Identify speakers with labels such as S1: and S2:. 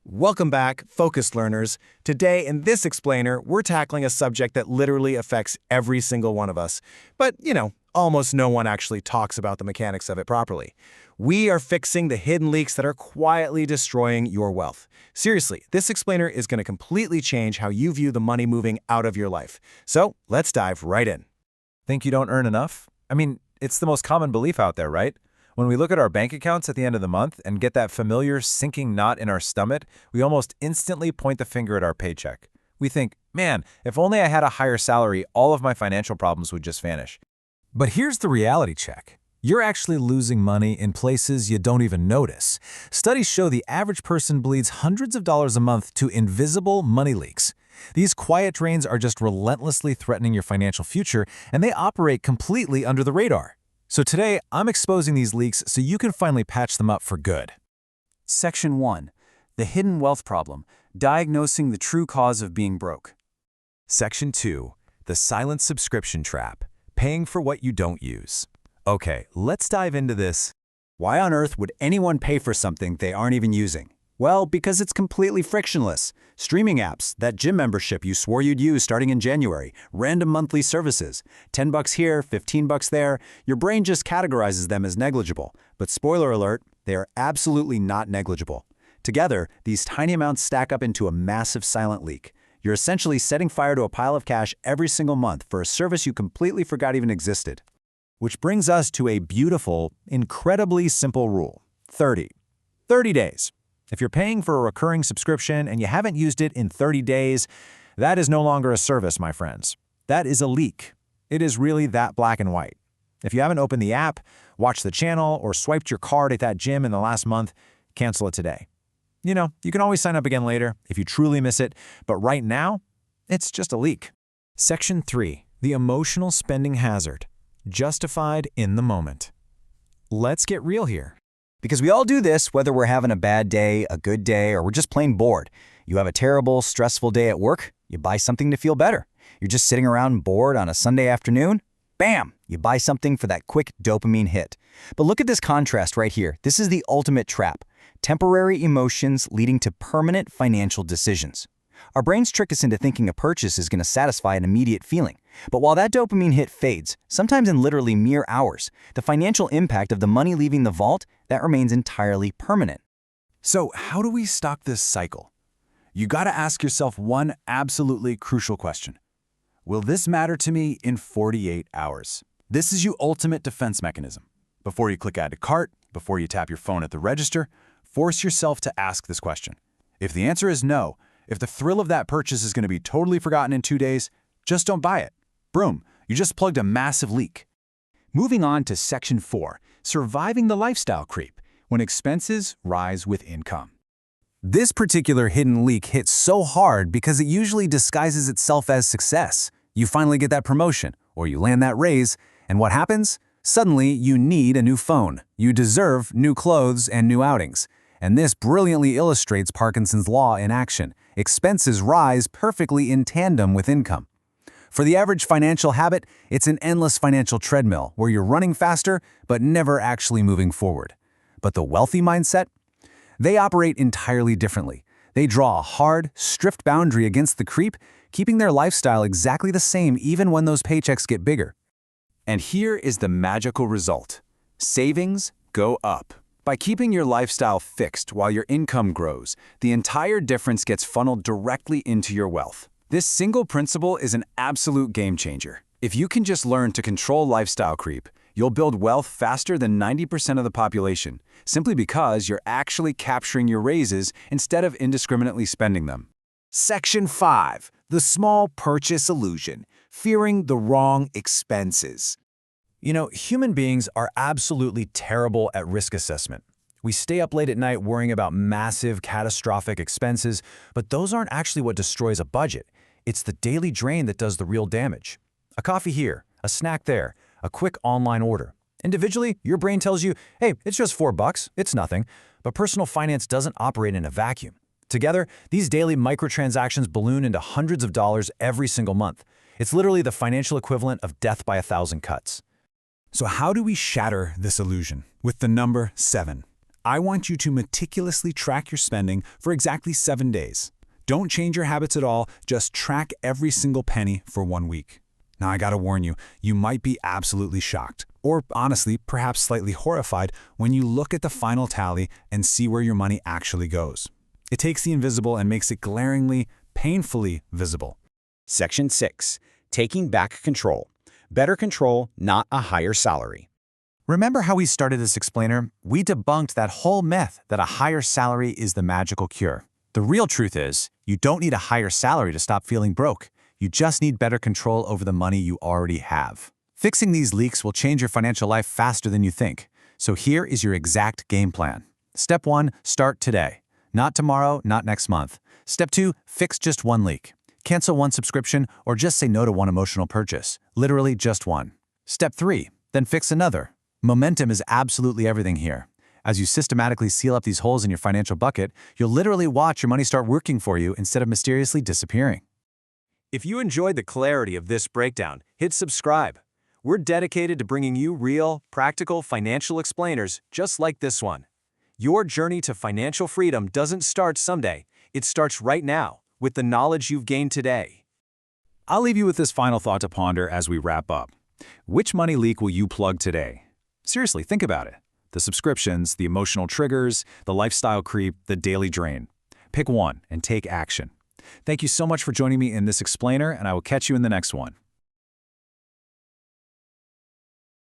S1: Welcome back, focused learners. Today, in this explainer, we're tackling a subject that literally affects every single one of us. But, almost no one actually talks about the mechanics of it properly. We are fixing the hidden leaks that are quietly destroying your wealth. Seriously, this explainer is going to completely change how you view the money moving out of your life. So, let's dive right in.
S2: Think you don't earn enough? It's the most common belief out there, right? When we look at our bank accounts at the end of the month and get that familiar sinking knot in our stomach, we almost instantly point the finger at our paycheck. We think, man, if only I had a higher salary, all of my financial problems would just vanish. But here's the reality check. You're actually losing money in places you don't even notice. Studies show the average person bleeds hundreds of dollars a month to invisible money leaks. These quiet drains are just relentlessly threatening your financial future, and they operate completely under the radar. So today, I'm exposing these leaks so you can finally patch them up for good.
S3: Section 1. The Hidden Wealth Problem, Diagnosing the True Cause of Being Broke.
S2: Section 2. The Silent Subscription Trap, Paying for What You Don't Use. Okay, let's dive into this.
S4: Why on earth would anyone pay for something they aren't even using? Well, because it's completely frictionless. Streaming apps, that gym membership you swore you'd use starting in January, random monthly services, $10 here, $15 there, your brain just categorizes them as negligible. But spoiler alert, they are absolutely not negligible. Together, these tiny amounts stack up into a massive silent leak. You're essentially setting fire to a pile of cash every single month for a service you completely forgot even existed. Which brings us to a beautiful, incredibly simple rule. 30 days. If you're paying for a recurring subscription and you haven't used it in 30 days, that is no longer a service, my friends. That is a leak. It is really that black and white. If you haven't opened the app, watched the channel, or swiped your card at that gym in the last month, cancel it today. You can always sign up again later if you truly miss it, but right now, it's just a leak. Section 3. The Emotional Spending Hazard, Justified in the Moment. Let's get real here. Because we all do this, whether we're having a bad day, a good day, or we're just plain bored. You have a terrible, stressful day at work, you buy something to feel better. You're just sitting around bored on a Sunday afternoon, bam, you buy something for that quick dopamine hit. But look at this contrast right here. This is the ultimate trap. Temporary emotions leading to permanent financial decisions. Our brains trick us into thinking a purchase is going to satisfy an immediate feeling. But while that dopamine hit fades, sometimes in literally mere hours, the financial impact of the money leaving the vault, that remains entirely permanent.
S2: So how do we stop this cycle? You gotta ask yourself one absolutely crucial question. Will this matter to me in 48 hours? This is your ultimate defense mechanism. Before you click add to cart, before you tap your phone at the register, force yourself to ask this question. If the answer is no, if the thrill of that purchase is going to be totally forgotten in 2 days, just don't buy it. Boom, you just plugged a massive leak.
S3: Moving on to Section 4. Surviving the Lifestyle Creep, When Expenses Rise with Income.
S2: This particular hidden leak hits so hard because it usually disguises itself as success. You finally get that promotion, or you land that raise, and what happens? Suddenly, you need a new phone. You deserve new clothes and new outings. And this brilliantly illustrates Parkinson's Law in action. Expenses rise perfectly in tandem with income. For the average financial habit, it's an endless financial treadmill where you're running faster but never actually moving forward. But the wealthy mindset? They operate entirely differently. They draw a hard, strict boundary against the creep, keeping their lifestyle exactly the same even when those paychecks get bigger. And here is the magical result. Savings go up. By keeping your lifestyle fixed while your income grows, the entire difference gets funneled directly into your wealth. This single principle is an absolute game changer. If you can just learn to control lifestyle creep, you'll build wealth faster than 90% of the population, simply because you're actually capturing your raises instead of indiscriminately spending them.
S1: Section 5. The Small Purchase Illusion, Fearing the Wrong Expenses.
S2: Human beings are absolutely terrible at risk assessment. We stay up late at night worrying about massive, catastrophic expenses, but those aren't actually what destroys a budget. It's the daily drain that does the real damage. A coffee here, a snack there, a quick online order. Individually, your brain tells you, hey, it's just $4, it's nothing. But personal finance doesn't operate in a vacuum. Together, these daily microtransactions balloon into hundreds of dollars every single month. It's literally the financial equivalent of death by 1,000 cuts.
S5: So how do we shatter this illusion with the number 7?
S3: I want you to meticulously track your spending for exactly 7 days. Don't change your habits at all, just track every single penny for 1 week. Now, I gotta warn you, you might be absolutely shocked, or honestly, perhaps slightly horrified when you look at the final tally and see where your money actually goes. It takes the invisible and makes it glaringly, painfully visible.
S5: Section 6. Taking back control. Better control, not a higher salary.
S1: Remember how we started this explainer? We debunked that whole myth that a higher salary is the magical cure. The real truth is, you don't need a higher salary to stop feeling broke. You just need better control over the money you already have. Fixing these leaks will change your financial life faster than you think. So here is your exact game plan. Step 1, start today. Not tomorrow, not next month. Step 2, fix just one leak. Cancel one subscription or just say no to one emotional purchase. Literally just one. Step 3, then fix another. Momentum is absolutely everything here. As you systematically seal up these holes in your financial bucket, you'll literally watch your money start working for you instead of mysteriously disappearing.
S6: If you enjoyed the clarity of this breakdown, hit subscribe. We're dedicated to bringing you real, practical financial explainers just like this one. Your journey to financial freedom doesn't start someday. It starts right now with the knowledge you've gained today.
S3: I'll leave you with this final thought to ponder as we wrap up. Which money leak will you plug today? Seriously, think about it. The subscriptions, the emotional triggers, the lifestyle creep, the daily drain. Pick one and take action. Thank you so much for joining me in this explainer, and I will catch you in the next one.